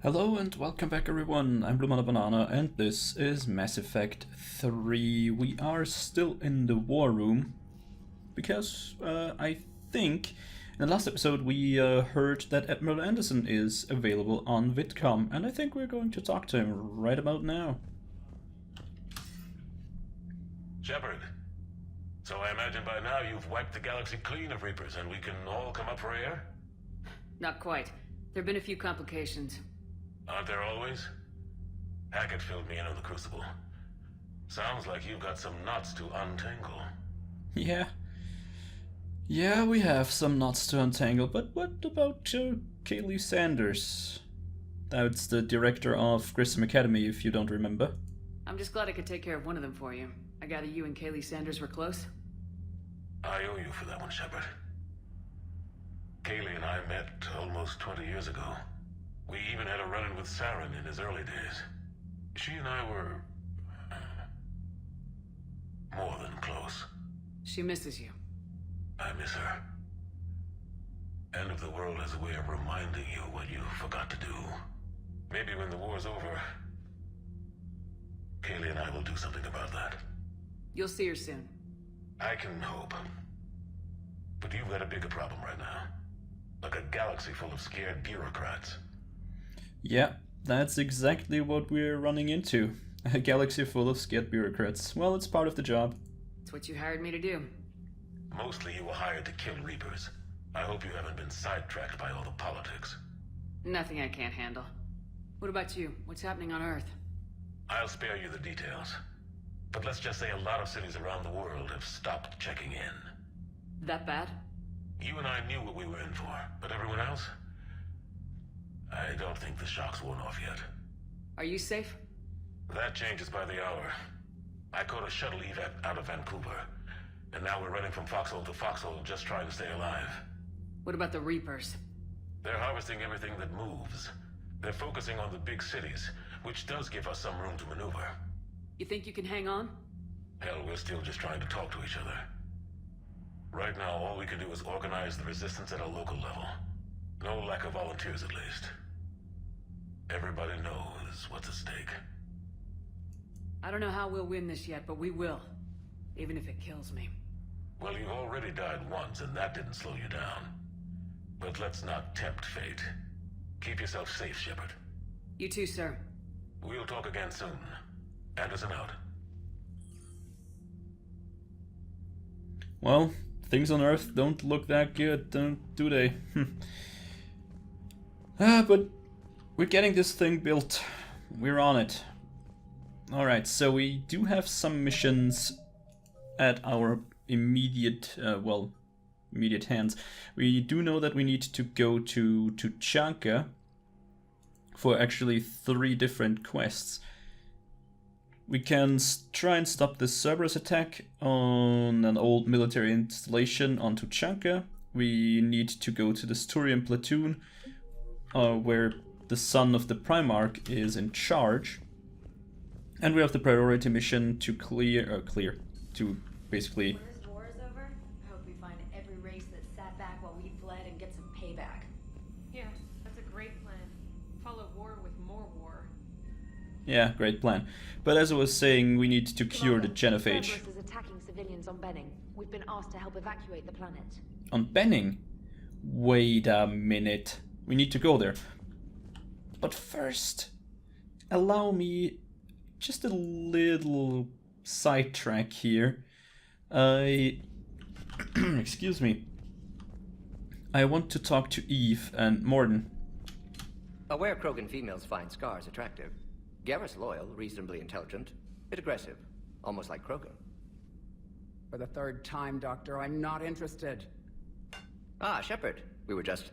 Hello and welcome back everyone, I'm Blue Banana and this is Mass Effect 3. We are still in the war room because I think in the last episode we heard that Admiral Anderson is available on VidCom, and I think we're going to talk to him right about now. Shepard, so I imagine by now you've wiped the galaxy clean of Reapers and we can all come up for air? Not quite. There have been a few complications. Aren't there always? Hackett filled me in on the Crucible. Sounds like you've got some knots to untangle. Yeah, we have some knots to untangle, but what about Kaylee Sanders? That's the director of Grissom Academy, if you don't remember. I'm just glad I could take care of one of them for you. I gather you and Kaylee Sanders were close? I owe you for that one, Shepard. Kaylee and I met almost 20 years ago. We even had a run-in with Saren in his early days. She and I were... more than close. She misses you. I miss her. End of the world has a way of reminding you what you forgot to do. Maybe when the war's over, Kaylee and I will do something about that. You'll see her soon. I can hope. But you've got a bigger problem right now. Like a galaxy full of scared bureaucrats. Yeah, that's exactly what we're running into. A galaxy full of scared bureaucrats. Well, it's part of the job. It's what you hired me to do. Mostly you were hired to kill Reapers. I hope you haven't been sidetracked by all the politics. Nothing I can't handle. What about you? What's happening on Earth? I'll spare you the details. But let's just say a lot of cities around the world have stopped checking in. That bad? You and I knew what we were in for, but everyone else? I don't think the shock's worn off yet. Are you safe? That changes by the hour. I caught a shuttle evac out of Vancouver, and now we're running from foxhole to foxhole just trying to stay alive. What about the Reapers? They're harvesting everything that moves. They're focusing on the big cities, which does give us some room to maneuver. You think you can hang on? Hell, we're still just trying to talk to each other. Right now, all we can do is organize the resistance at a local level. No lack of volunteers, at least. Everybody knows what's at stake. I don't know how we'll win this yet, but we will. Even if it kills me. Well, you've already died once, and that didn't slow you down. But let's not tempt fate. Keep yourself safe, Shepard. You too, sir. We'll talk again soon. Anderson out. Well, things on Earth don't look that good, do they? But we're getting this thing built. We're on it. Alright, so we do have some missions at our immediate hands. We do know that we need to go to Tuchanka for actually 3 different quests. We can try and stop the Cerberus attack on an old military installation on Tuchanka. We need to go to the Sturian platoon, where the son of the Primarch is in charge. And we have the priority mission to to basically... When this war is over, I hope we find every race that sat back while we fled and get some payback. Yeah, that's a great plan. Follow war with more war. Yeah, great plan. But as I was saying, we need to cure the genophage. Cerberus is attacking civilians on Benning. We've been asked to help evacuate the planet. On Benning? Wait a minute. We need to go there. But first, allow me just a little sidetrack here. Excuse me. I want to talk to Eve and Morden. Aware Krogan females find scars attractive. Garrus loyal, reasonably intelligent, bit aggressive, almost like Krogan. For the 3rd time, Doctor, I'm not interested. Ah, Shepard. We were just...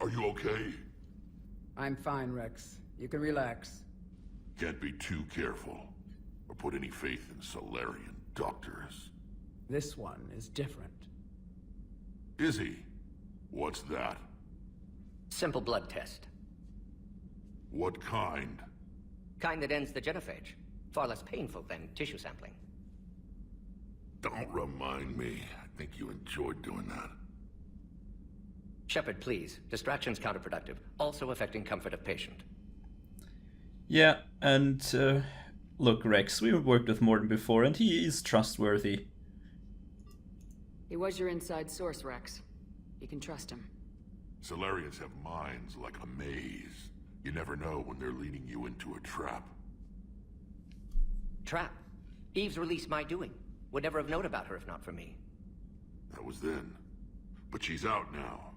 Are you okay? I'm fine, Rex. You can relax. Can't be too careful, or put any faith in Solarian doctors. This one is different. Is he? What's that? Simple blood test. What kind? Kind that ends the genophage. Far less painful than tissue sampling. Don't remind me. I think you enjoyed doing that. Shepard, please. Distraction's counterproductive, also affecting comfort of patient. Yeah, and look, Rex, we've worked with Morton before, and he is trustworthy. He was your inside source, Rex. You can trust him. Solarians have minds like a maze. You never know when they're leading you into a trap. Trap. Eve's release my doing. Would never have known about her if not for me. That was then. But she's out now.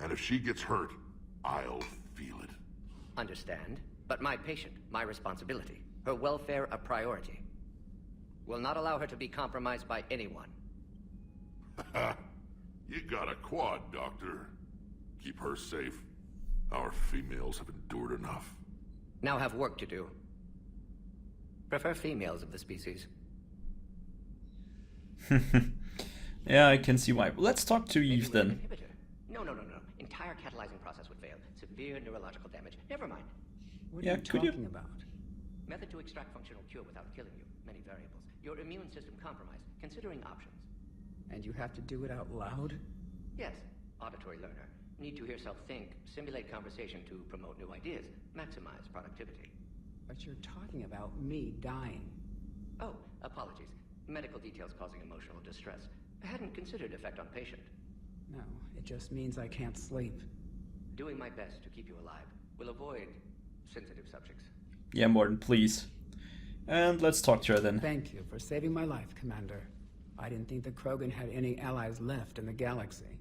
And if she gets hurt, I'll feel it. Understand. But my patient, my responsibility. Her welfare a priority. Will not allow her to be compromised by anyone. You got a quad, Doctor. Keep her safe. Our females have endured enough. Now have work to do. Prefer females of the species. Yeah, I can see why. Let's talk to Eve then. No. Entire catalyzing process would fail. Severe neurological damage. Never mind. What Yeah, are you could you- talking about? Method to extract functional cure without killing you. Many variables. Your immune system compromised. Considering options. And you have to do it out loud? Yes. Auditory learner. Need to hear self think. Simulate conversation to promote new ideas. Maximize productivity. But you're talking about me dying. Oh, apologies. Medical details causing emotional distress. I hadn't considered effect on patient. No, it just means I can't sleep. Doing my best to keep you alive. Will avoid sensitive subjects. Yeah, Morton, please. And let's talk to her then. Thank you for saving my life, Commander. I didn't think the Krogan had any allies left in the galaxy.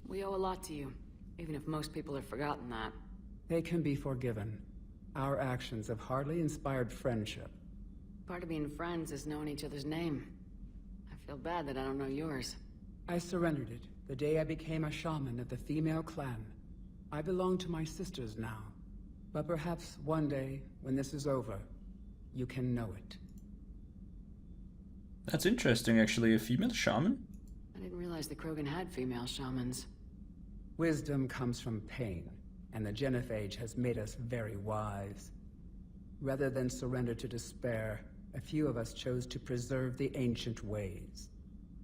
We owe a lot to you, even if most people have forgotten that. They can be forgiven. Our actions have hardly inspired friendship. Part of being friends is knowing each other's name. I feel bad that I don't know yours. I surrendered it the day I became a shaman of the female clan. I belong to my sisters now. But perhaps one day, when this is over, you can know it. That's interesting, actually. A female shaman? I didn't realize the Krogan had female shamans. Wisdom comes from pain, and the Genophage has made us very wise. Rather than surrender to despair, a few of us chose to preserve the ancient ways.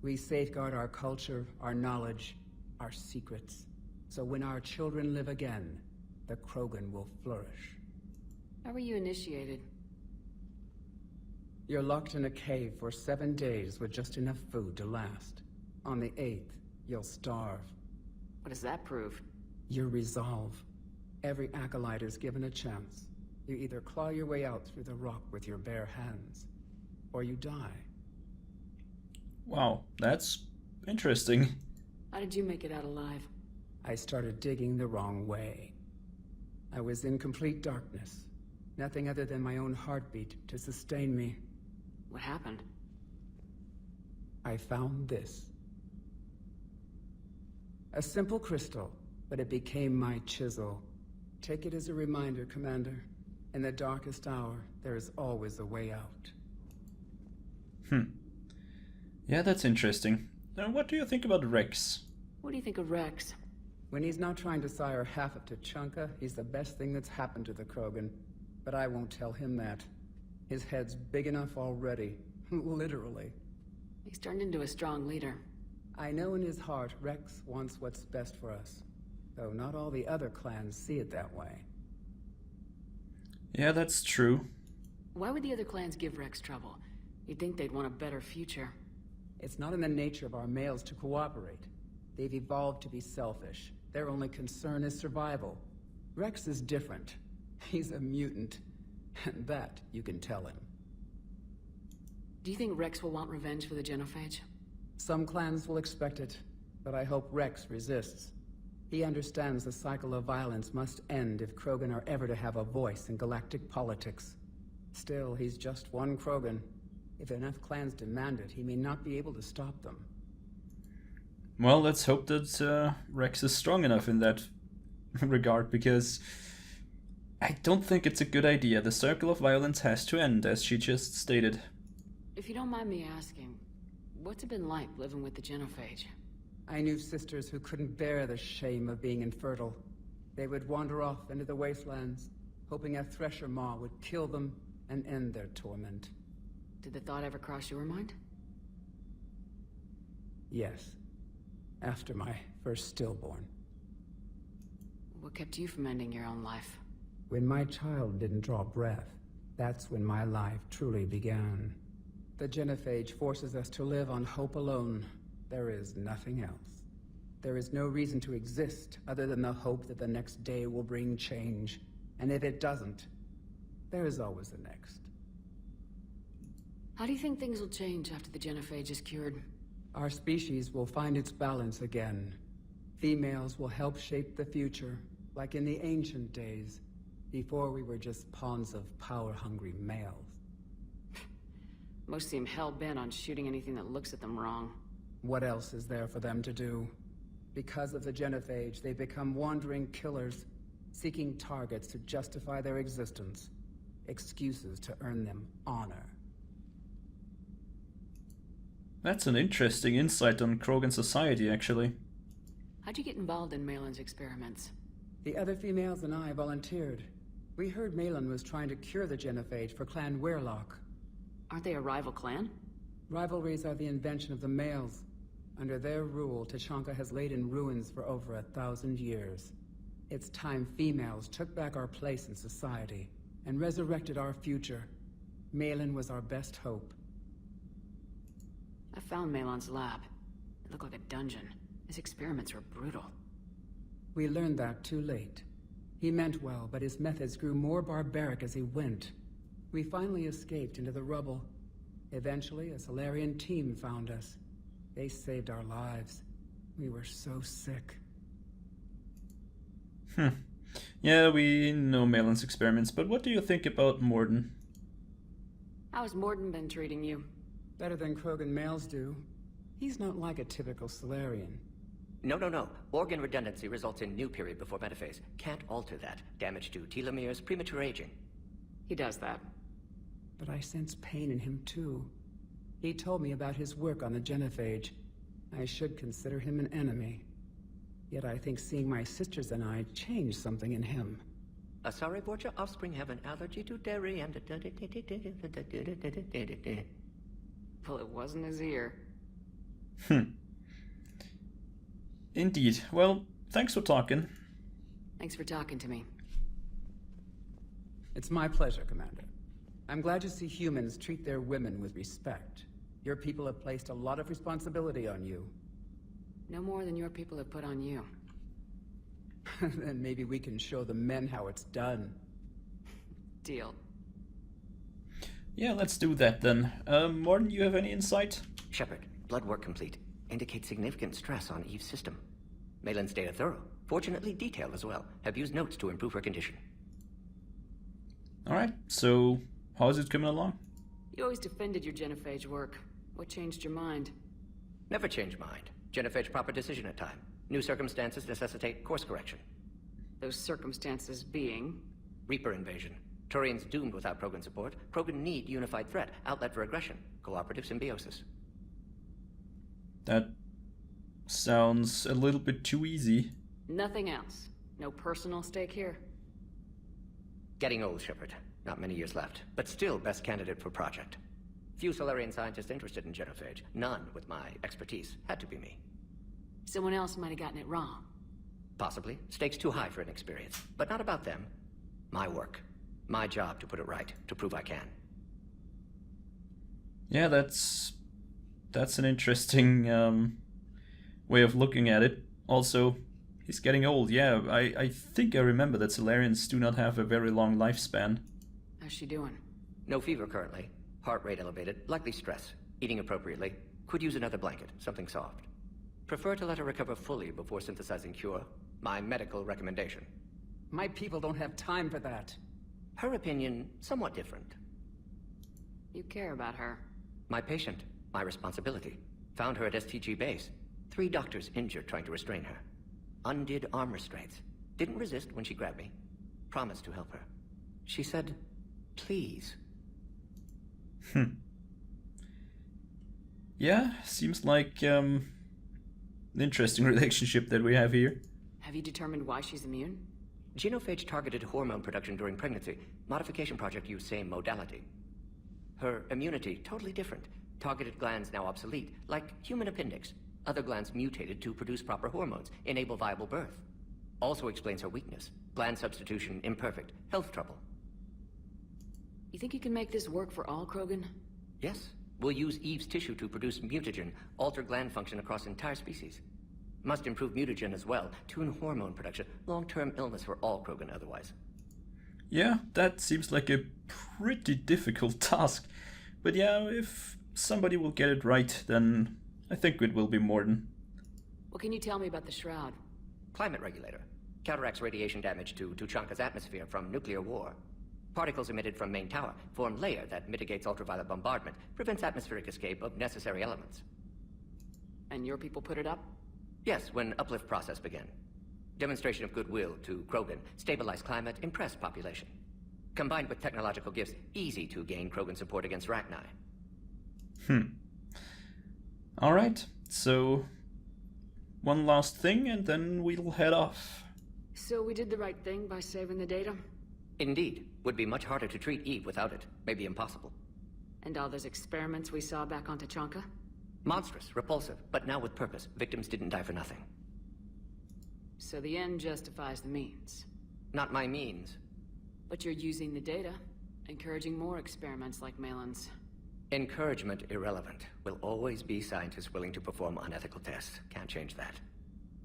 We safeguard our culture, our knowledge, our secrets. So when our children live again, the Krogan will flourish. How were you initiated? You're locked in a cave for 7 days with just enough food to last. On the 8th, you'll starve. What does that prove? Your resolve. Every acolyte is given a chance. You either claw your way out through the rock with your bare hands, or you die. Wow, that's interesting. How did you make it out alive? I started digging the wrong way. I was in complete darkness. Nothing other than my own heartbeat to sustain me. What happened? I found this. A simple crystal, but it became my chisel. Take it as a reminder, Commander. In the darkest hour, there is always a way out. Yeah, that's interesting. Now, what do you think about Rex? What do you think of Rex? When he's not trying to sire half of Tuchanka, he's the best thing that's happened to the Krogan. But I won't tell him that. His head's big enough already. Literally. He's turned into a strong leader. I know in his heart Rex wants what's best for us. Though not all the other clans see it that way. Yeah, that's true. Why would the other clans give Rex trouble? You'd think they'd want a better future. It's not in the nature of our males to cooperate. They've evolved to be selfish. Their only concern is survival. Rex is different. He's a mutant. And that you can tell him. Do you think Rex will want revenge for the Genophage? Some clans will expect it, but I hope Rex resists. He understands the cycle of violence must end if Krogan are ever to have a voice in galactic politics. Still, he's just one Krogan. If enough clans demand it, he may not be able to stop them. Well, let's hope that Rex is strong enough in that regard, because I don't think it's a good idea. The circle of violence has to end, as she just stated. If you don't mind me asking, what's it been like living with the Genophage? I knew sisters who couldn't bear the shame of being infertile. They would wander off into the wastelands, hoping a thresher maw would kill them and end their torment. Did the thought ever cross your mind? Yes. After my first stillborn. What kept you from ending your own life? When my child didn't draw breath, that's when my life truly began. The genophage forces us to live on hope alone. There is nothing else. There is no reason to exist other than the hope that the next day will bring change. And if it doesn't, there is always the next. How do you think things will change after the genophage is cured? Our species will find its balance again. Females will help shape the future, like in the ancient days, before we were just pawns of power-hungry males. Most seem hell-bent on shooting anything that looks at them wrong. What else is there for them to do? Because of the genophage, they become wandering killers, seeking targets to justify their existence, excuses to earn them honor. That's an interesting insight on Krogan society, actually. How'd you get involved in Malin's experiments? The other females and I volunteered. We heard Malin was trying to cure the genophage for Clan Weirlock. Aren't they a rival clan? Rivalries are the invention of the males. Under their rule, Tachanka has laid in ruins for over 1,000 years. It's time females took back our place in society and resurrected our future. Malin was our best hope. I found Malin's lab. It looked like a dungeon. His experiments were brutal. We learned that too late. He meant well, but his methods grew more barbaric as he went. We finally escaped into the rubble. Eventually, a Solarian team found us. They saved our lives. We were so sick. Yeah, we know Malin's experiments, but what do you think about Morden? How's Morden been treating you? Better than Krogan males do. He's not like a typical Solarian. No. Organ redundancy results in new period before metaphase. Can't alter that. Damage to telomeres, premature aging. He does that. But I sense pain in him too. He told me about his work on the genophage. I should consider him an enemy. Yet I think seeing my sisters and I changed something in him. Sorry, Borgia, offspring have an allergy to dairy and... Well, it wasn't his ear. Indeed. Well, thanks for talking. Thanks for talking to me. It's my pleasure, Commander. I'm glad to see humans treat their women with respect. Your people have placed a lot of responsibility on you. No more than your people have put on you. Then maybe we can show the men how it's done. Deal. Yeah, let's do that then. Morden, you have any insight? Shepard, blood work complete. Indicates significant stress on Eve's system. Malin's data thorough. Fortunately detailed as well. Have used notes to improve her condition. Alright, so how is it coming along? You always defended your genophage work. What changed your mind? Never change mind. Genophage proper decision at time. New circumstances necessitate course correction. Those circumstances being? Reaper invasion. Turians doomed without Krogan support. Krogan need unified threat. Outlet for aggression. Cooperative symbiosis. That sounds a little bit too easy. Nothing else. No personal stake here. Getting old, Shepard. Not many years left. But still best candidate for project. Few Solarian scientists interested in genophage. None with my expertise. Had to be me. Someone else might have gotten it wrong. Possibly. Stakes too high for inexperience. But not about them. My work. My job to put it right. To prove I can. Yeah, that's an interesting way of looking at it. Also, he's getting old. Yeah, I think I remember that Solarians do not have a very long lifespan. How's she doing? No fever currently. Heart rate elevated. Likely stress. Eating appropriately. Could use another blanket. Something soft. Prefer to let her recover fully before synthesizing cure. My medical recommendation. My people don't have time for that. Her opinion, somewhat different. You care about her. My patient. My responsibility. Found her at STG base. 3 doctors injured trying to restrain her. Undid arm restraints. Didn't resist when she grabbed me. Promised to help her. She said, please. Yeah, seems like an interesting relationship that we have here. Have you determined why she's immune? Genophage targeted hormone production during pregnancy. Modification project used same modality. Her immunity, totally different. Targeted glands now obsolete, like human appendix. Other glands mutated to produce proper hormones, enable viable birth. Also explains her weakness. Gland substitution imperfect. Health trouble. You think you can make this work for all Krogan? Yes. We'll use Eve's tissue to produce mutagen, alter gland function across entire species. Must improve mutagen as well, tune hormone production. Long-term illness for all Krogan otherwise. Yeah, that seems like a pretty difficult task. But yeah, if somebody will get it right, then I think it will be Morden. What can you tell me about the Shroud? Climate regulator. Counteracts radiation damage to Tuchanka's atmosphere from nuclear war. Particles emitted from main tower form layer that mitigates ultraviolet bombardment, prevents atmospheric escape of necessary elements. And your people put it up? Yes, when uplift process began. Demonstration of goodwill to Krogan, stabilize climate, impress population. Combined with technological gifts, easy to gain Krogan support against Rachni. Alright, so one last thing and then we'll head off. So we did the right thing by saving the data? Indeed. Would be much harder to treat Eve without it. Maybe impossible. And all those experiments we saw back on Tuchanka? Monstrous, repulsive, but now with purpose. Victims didn't die for nothing. So the end justifies the means. Not my means. But you're using the data, encouraging more experiments like Malin's. Encouragement irrelevant. Will always be scientists willing to perform unethical tests. Can't change that.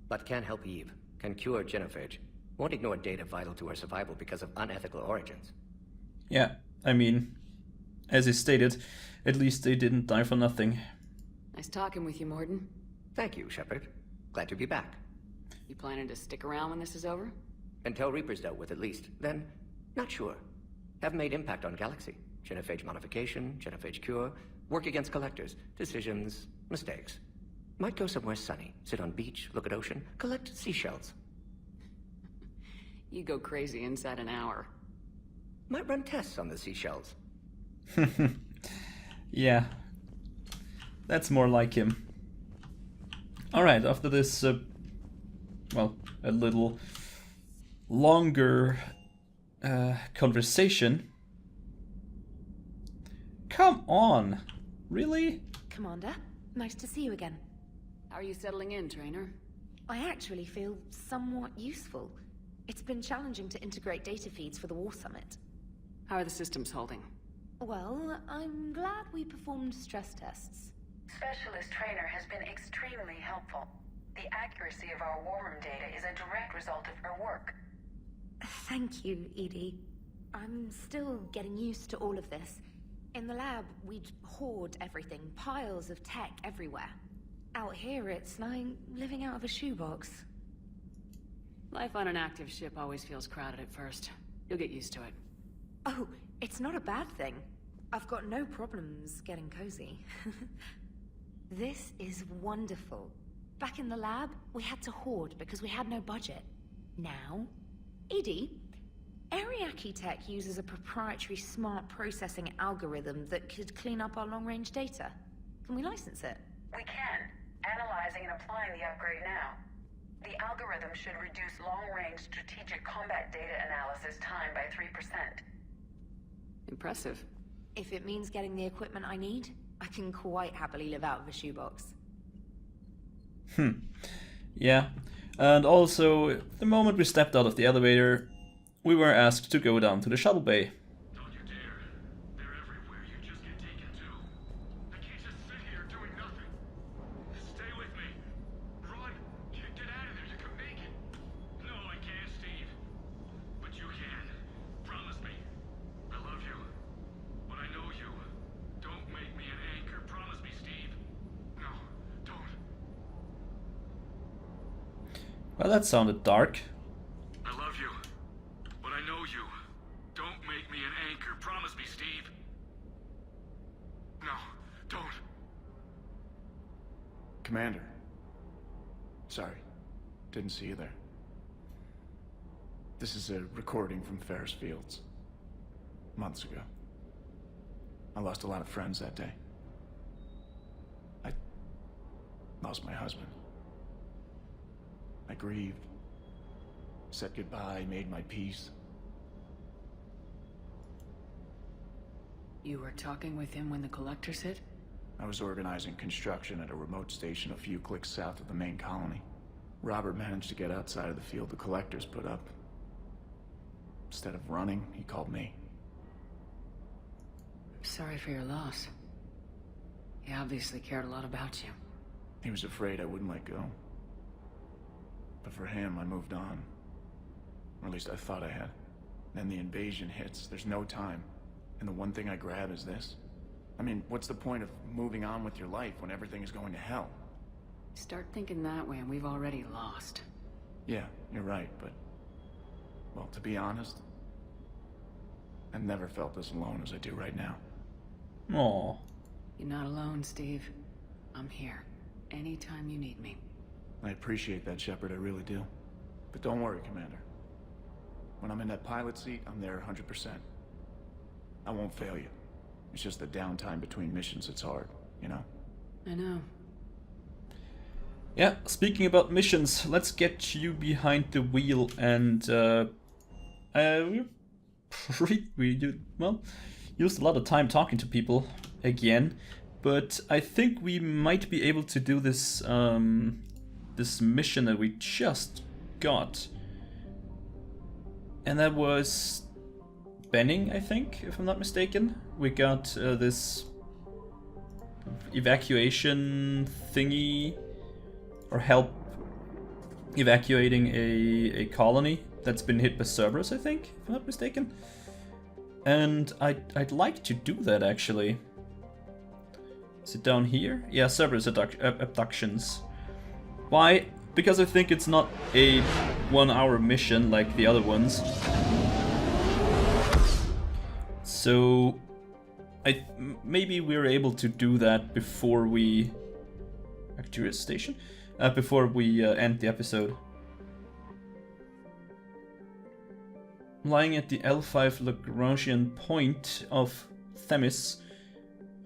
But can help Eve. Can cure genophage. Won't ignore data vital to her survival because of unethical origins. Yeah, I mean, as he stated, at least they didn't die for nothing. Nice talking with you, Morden. Thank you, Shepard. Glad to be back. You planning to stick around when this is over? Until Reaper's dealt with at least. Then, not sure. Have made impact on Galaxy. Genophage modification, genophage cure, work against collectors, decisions, mistakes. Might go somewhere sunny, sit on beach, look at ocean, collect seashells. You go crazy inside an hour. Might run tests on the seashells. Yeah, that's more like him. Alright, after this, well, a little longer conversation. Come on! Really? Commander, nice to see you again. How are you settling in, Trainer? I actually feel somewhat useful. It's been challenging to integrate data feeds for the War Summit. How are the systems holding? Well, I'm glad we performed stress tests. Specialist Trainer has been extremely helpful. The accuracy of our war room data is a direct result of her work. Thank you, Edie. I'm still getting used to all of this. In the lab, we'd hoard everything, piles of tech everywhere. Out here, it's like living out of a shoebox. Life on an active ship always feels crowded at first. You'll get used to it. Oh, it's not a bad thing. I've got no problems getting cozy. This is wonderful. Back in the lab, we had to hoard because we had no budget. Now, Edie, Ariake Tech uses a proprietary smart processing algorithm that could clean up our long-range data. Can we license it? We can. Analyzing and applying the upgrade now. The algorithm should reduce long-range strategic combat data analysis time by 3%. Impressive. If it means getting the equipment I need, I can quite happily live out of a shoebox. Yeah. And also, the moment we stepped out of the elevator, we were asked to go down to the shuttle bay. Don't you dare. They're everywhere. You just get taken too. I can't just sit here doing nothing. Stay with me. Run. Get out of there. You can make it. No, I can't, Steve. But you can. Promise me. I love you. But I know you. Don't make me an anchor. Promise me, Steve. No, don't. Well, that sounded dark. I love you. But I know you. Don't make me an anchor. Promise me, Steve. No, don't. Commander. Sorry. Didn't see you there. This is a recording from Ferris Fields. Months ago. I lost a lot of friends that day. I lost my husband. I grieved. Said goodbye, made my peace. You were talking with him when the collectors hit? I was organizing construction at a remote station a few clicks south of the main colony. Robert managed to get outside of the field the collectors put up. Instead of running, he called me. Sorry for your loss. He obviously cared a lot about you. He was afraid I wouldn't let go. But for him, I moved on. Or at least I thought I had. Then the invasion hits, there's no time. And the one thing I grab is this. I mean, what's the point of moving on with your life when everything is going to hell? Start thinking that way and we've already lost. Yeah, you're right, but... well, to be honest, I've never felt as alone as I do right now. Aww. You're not alone, Steve. I'm here. Anytime you need me. I appreciate that, Shepard, I really do. But don't worry, Commander. When I'm in that pilot seat, I'm there 100%. I won't fail you. It's just the downtime between missions that's hard, you know? I know. Yeah, speaking about missions, let's get you behind the wheel and used a lot of time talking to people again, but I think we might be able to do this this mission that we just got. And that was Benning, I think, if I'm not mistaken. We got this evacuation thingy, or help evacuating a colony that's been hit by Cerberus, I think, if I'm not mistaken. And I'd like to do that, actually. Is it down here? Yeah, Cerberus abductions. Why? Because I think it's not a 1-hour mission like the other ones. So maybe we're able to do that before we... Arcturus Station? Before we end the episode. Lying at the L5 Lagrangian point of Themis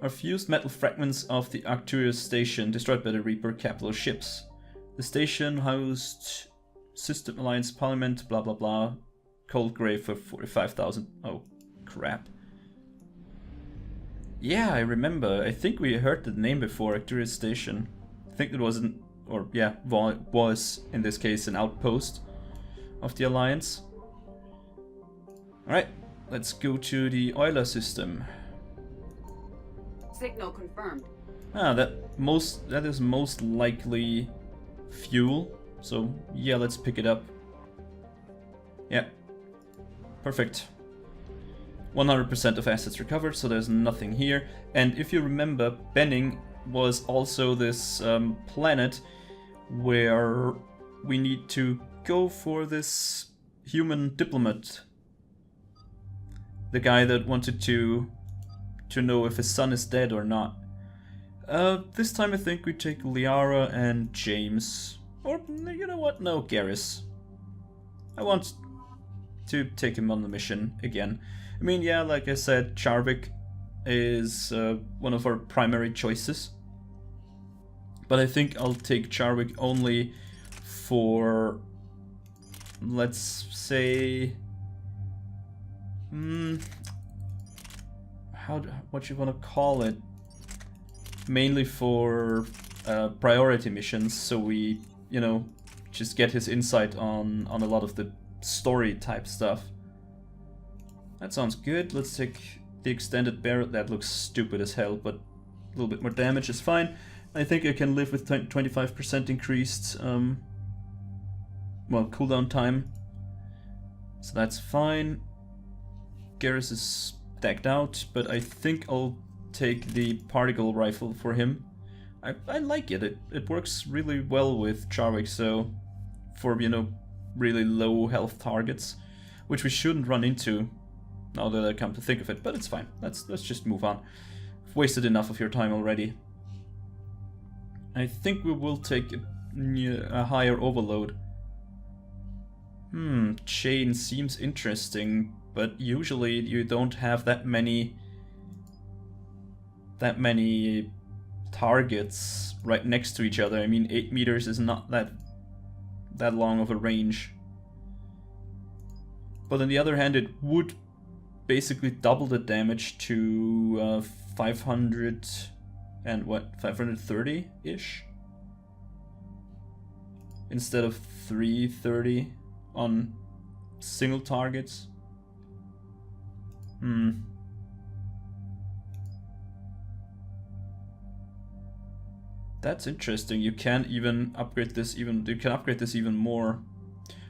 are fused metal fragments of the Arcturus Station destroyed by the Reaper capital ships. The station housed System Alliance Parliament, blah blah blah, cold grave for 45,000. Oh, crap. Yeah, I remember. I think we heard the name before, Arcturus Station. I think it wasn't, or yeah, was in this case an outpost of the Alliance. Alright, let's go to the Euler system. Signal confirmed. Ah, that is most likely fuel. So yeah, let's pick it up. Yeah. Perfect. 100% of assets recovered, so there's nothing here. And if you remember, Benning was also this planet where we need to go for this human diplomat. The guy that wanted to know if his son is dead or not. This time I think we take Liara and James. Or, you know what? No, Garrus. I want to take him on the mission again. I mean, yeah, like I said, Charvik is one of our primary choices. But I think I'll take Charvik only for, let's say... what you want to call it? Mainly for priority missions, so we, you know, just get his insight on a lot of the story type stuff. That sounds good. Let's take the extended barrel. That looks stupid as hell, but a little bit more damage is fine. I think I can live with 25% increased well, cooldown time, so that's fine. Garrus is decked out, but I think I'll take the particle rifle for him. I like it. It works really well with Charvik, so for, you know, really low health targets, which we shouldn't run into now that I come to think of it, but it's fine. Let's just move on. I've wasted enough of your time already. I think we will take a higher overload. Chain seems interesting, but usually you don't have that many targets right next to each other. I mean, 8 meters is not that long of a range. But on the other hand, it would basically double the damage to 500 and what, 530-ish? instead of 330 on single targets. That's interesting. You can even upgrade this even more.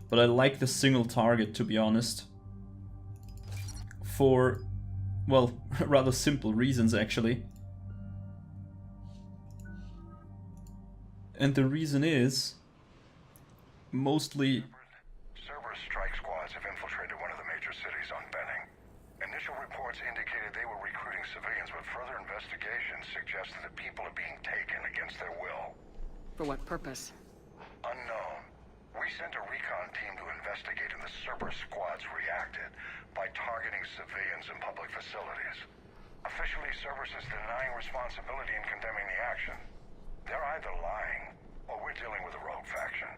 But I like the single target, to be honest. For, well, rather simple reasons actually. And the reason is mostly Cerberus strike squads have infiltrated one of the major cities on Benning. Initial reports indicated they were recruiting civilians, but further investigations suggested that people are being taken against their will. For what purpose? Unknown. We sent a recon team to investigate, and the Cerberus squads reacted by targeting civilians in public facilities. Officially, Cerberus is denying responsibility and condemning the action. They're either lying, or we're dealing with a rogue faction.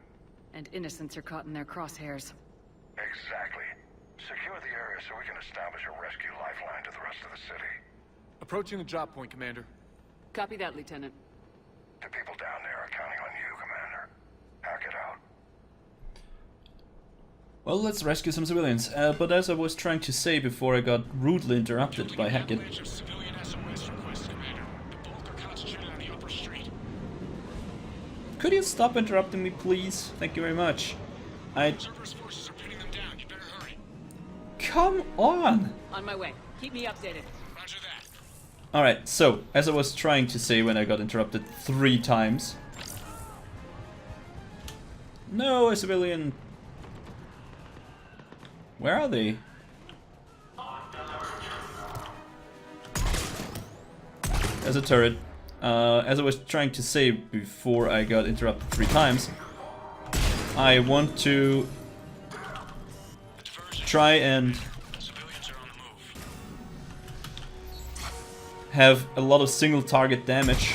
And innocents are caught in their crosshairs. Exactly. Secure the area so we can establish a rescue lifeline to the rest of the city. Approaching the drop point, Commander. Copy that, Lieutenant. The people down there are counting on you, Commander. Hack it out. well, let's rescue some civilians. But as I was trying to say before I got rudely interrupted by Hackett. Could you stop interrupting me, please? Thank you very much. Come on! On my way. Keep me updated. Alright, so, as I was trying to say when I got interrupted 3 times. No, a civilian. Where are they? There's a turret. As I was trying to say before I got interrupted 3 times, I want to try and have a lot of single target damage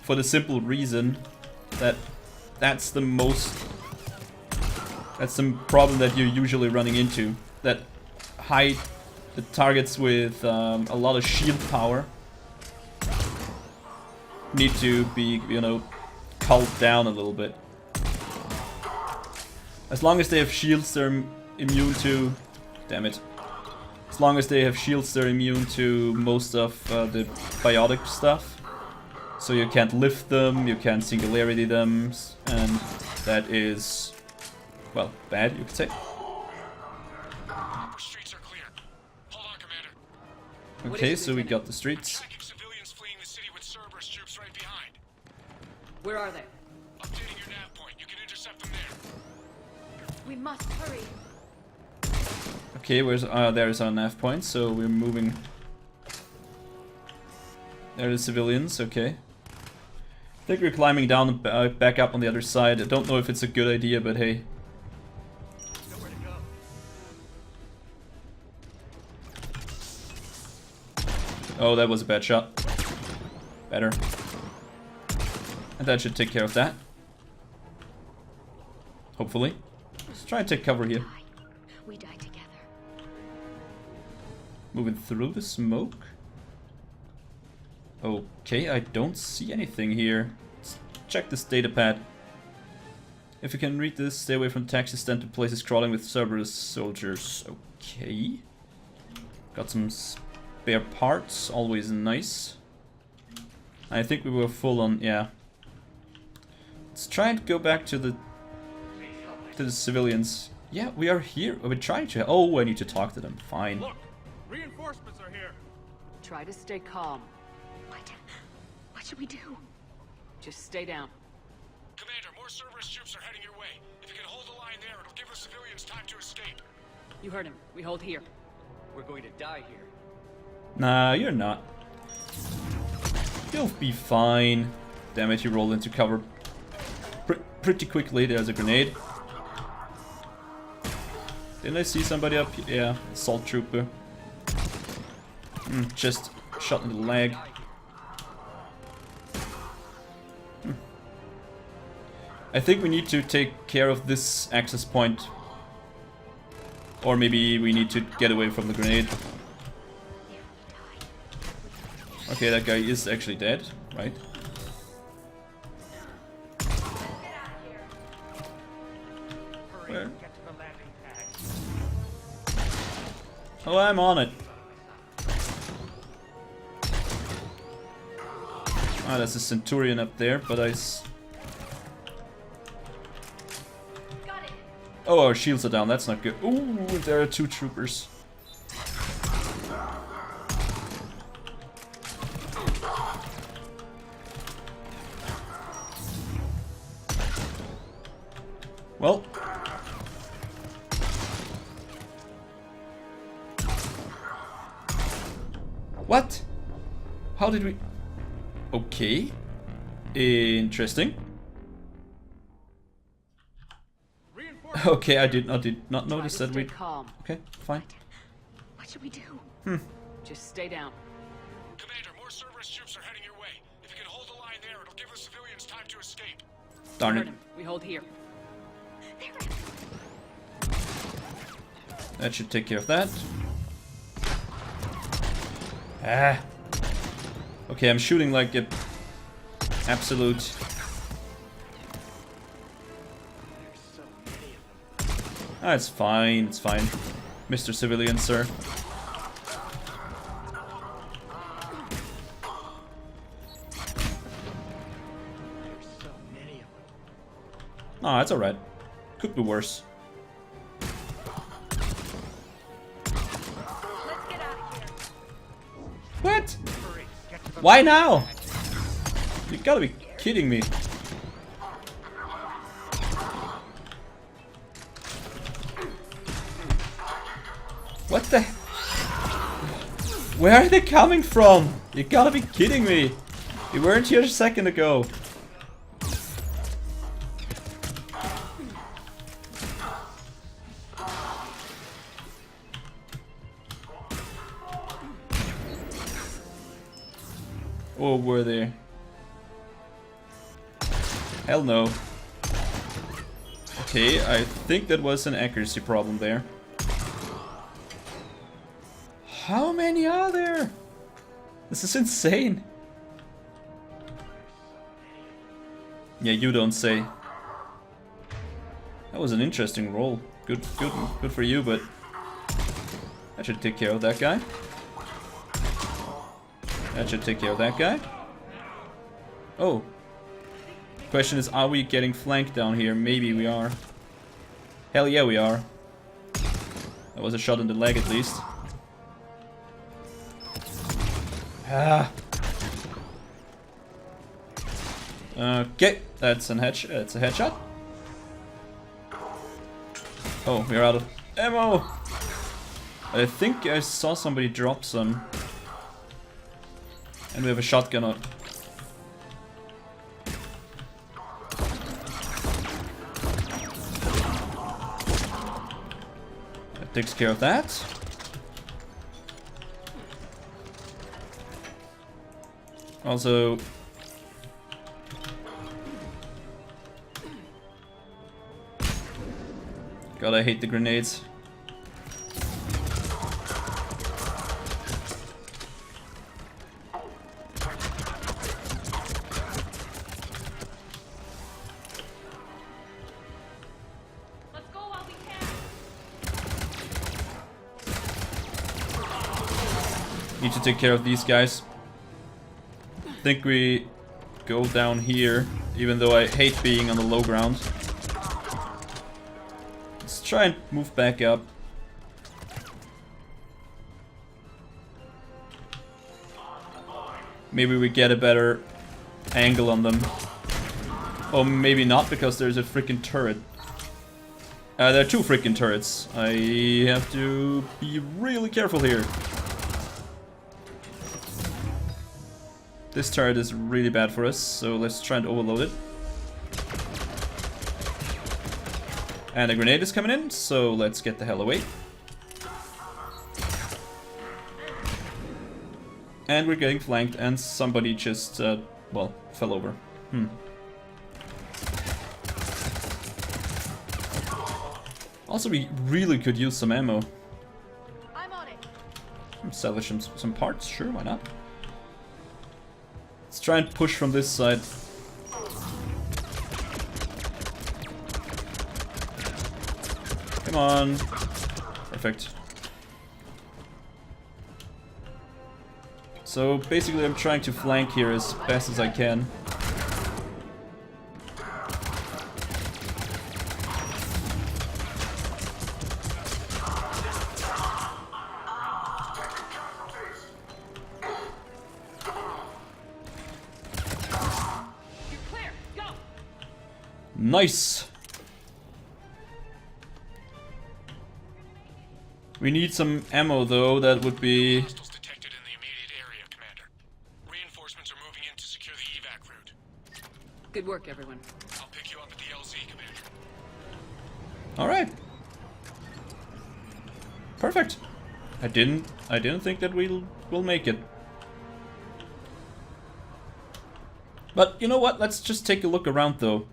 for the simple reason that that's the problem that you're usually running into. That the targets with a lot of shield power need to be, you know, culled down a little bit. As long as they have shields they're immune to... Damn it. As long as they have shields they're immune to most of the biotic stuff. So you can't lift them, you can't singularity them, and that is... well, bad, you could say. Streets are clear. Hold on, Commander. Okay, so we got the streets. Civilians fleeing the city with Cerberus troops right behind. Where are they? Updating your nav point. You can intercept them there. We must hurry. Okay, there's our nav point, so we're moving. There are the civilians, okay. I think we're climbing down and back up on the other side. I don't know if it's a good idea, but hey. Oh, that was a bad shot. Better. And that should take care of that. Hopefully. Let's try and take cover here. We die together. Moving through the smoke. Okay, I don't see anything here. Let's check this data pad. If you can read this, stay away from taxi stand to places crawling with Cerberus soldiers. Okay. Got some spare parts, always nice. I think we were full on, yeah. Let's try and go back to the civilians. Yeah, we are here. We're trying to. Oh, I need to talk to them. Fine. Look, reinforcements are here. Try to stay calm. What should we do? Just stay down. Commander, more Cerberus troops are heading your way. If you can hold the line there, it'll give the civilians time to escape. You heard him. We hold here. We're going to die here. Nah, you're not. You'll be fine. Damn it, you rolled into cover pretty quickly. There's a grenade. Didn't I see somebody up here? Yeah, assault trooper. Just shot in the leg. I think we need to take care of this access point. Or maybe we need to get away from the grenade. Okay, that guy is actually dead, right? Oh, I'm on it. Ah, there's a Centurion up there, but Oh, our shields are down, that's not good. Ooh, there are 2 troopers. Well. What? How did we... Okay. Interesting. Okay, I did not notice that we... Calm. Okay, fine. What should we do? Just stay down. Commander, more Cerberus troops are heading your way. If you can hold the line there, it'll give the civilians time to escape. Darn it. We hold here. That should take care of that. Ah. Okay, I'm shooting like a absolute... Ah, it's fine, Mr. Civilian, sir. Ah, it's alright. Could be worse. What? Why now? You gotta be kidding me. What the? Where are they coming from? You gotta be kidding me. You weren't here a second ago. Oh, were they? Hell no. Okay, I think that was an accuracy problem there. How many are there? This is insane. Yeah, you don't say. That was an interesting roll. Good for you, but that should take care of that guy. That should take care of that guy. Oh. Question is, are we getting flanked down here? Maybe we are. Hell yeah, we are. That was a shot in the leg at least. Ah. Okay, that's a headshot. Oh, we're out of ammo. I think I saw somebody drop some. And we have a shotgun on. That takes care of that. Also, God, I hate the grenades. Let's go while we can. Need to take care of these guys. I think we go down here, even though I hate being on the low ground. Let's try and move back up. Maybe we get a better angle on them. Or maybe not, because there's a freaking turret. There are 2 freaking turrets. I have to be really careful here. This turret is really bad for us, so let's try and overload it. And a grenade is coming in, so let's get the hell away. And we're getting flanked, and somebody just, well, fell over. Also, we really could use some ammo. I'm on it. Salvage some parts, sure, why not? Let's try and push from this side. Come on. Perfect. So basically I'm trying to flank here as best as I can. Nice! We need some ammo though, that would be... Hostiles detected in the immediate area, Commander. Reinforcements are moving in to secure the evac route. Good work, everyone. I'll pick you up at the LZ, Commander. Alright. Perfect. I didn't think that we'll make it. But you know what? Let's just take a look around though.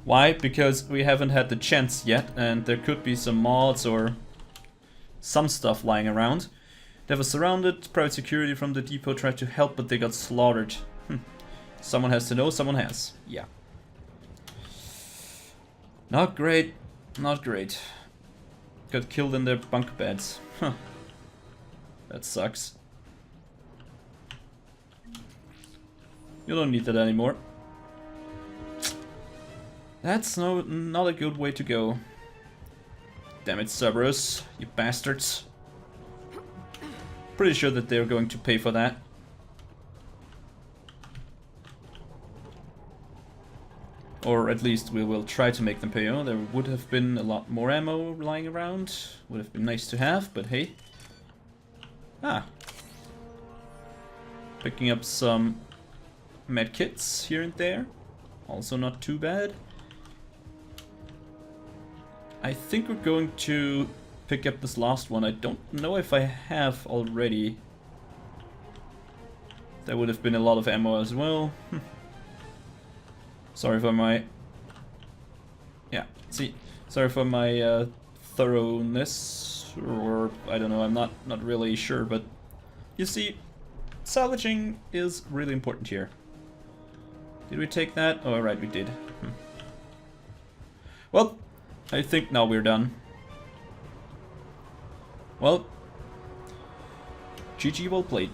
Why? Because we haven't had the chance yet, and there could be some mods or some stuff lying around. They were surrounded, private security from the depot tried to help, but they got slaughtered. Someone has to know, someone has. Yeah. Not great, not great. Got killed in their bunk beds. Huh. That sucks. You don't need that anymore. That's not a good way to go. Damn it, Cerberus, you bastards. Pretty sure that they're going to pay for that. Or at least we will try to make them pay. Oh, there would have been a lot more ammo lying around. Would have been nice to have, but hey. Ah. Picking up some medkits here and there. Also not too bad. I think we're going to pick up this last one. I don't know if I have already. There would have been a lot of ammo as well. Sorry for my... Yeah, see, sorry for my thoroughness, or I don't know, I'm not really sure, but you see, salvaging is really important here. Did we take that? Oh, right, we did. Well, I think now we're done. Well, GG, well played.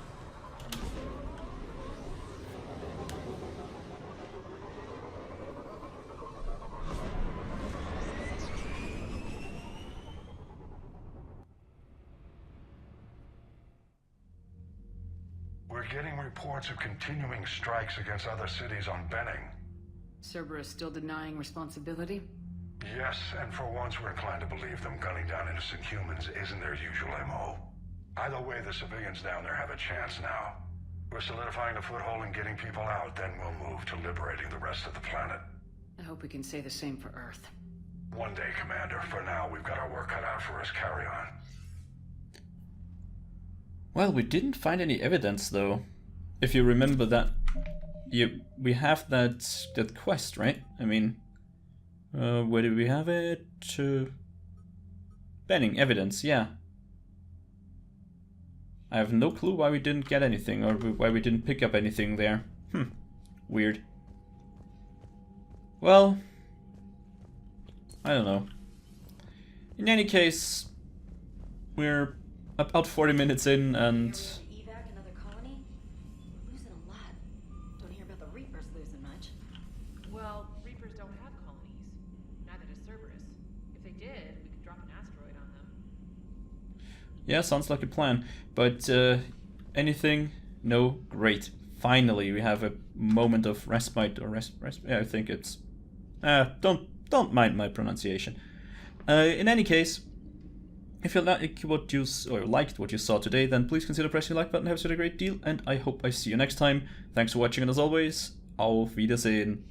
We're getting reports of continuing strikes against other cities on Benning. Cerberus still denying responsibility? Yes, and for once we're inclined to believe them gunning down innocent humans isn't their usual MO. Either way, the civilians down there have a chance now. We're solidifying a foothold and getting people out, then we'll move to liberating the rest of the planet. I hope we can say the same for Earth. One day, Commander. For now, we've got our work cut out for us. Carry on. Well, we didn't find any evidence, though. If you remember that, we have that quest, right? I mean, where did we have it? Benning evidence, yeah. I have no clue why we didn't get anything, or why we didn't pick up anything there. Weird. Well, I don't know. In any case, we're about 40 minutes in, and... Evac another colony? We're losing a lot. Don't hear about the Reapers losing much. Well, Reapers don't have colonies. Neither does Cerberus. If they did, we could drop an asteroid on them. Yeah, sounds like a plan. But anything? No? Great. Finally, we have a moment of respite, or yeah, I think it's... don't mind my pronunciation. In any case, if you liked what you saw today, then please consider pressing the like button. Have a great deal, and I hope I see you next time. Thanks for watching, and as always, auf Wiedersehen.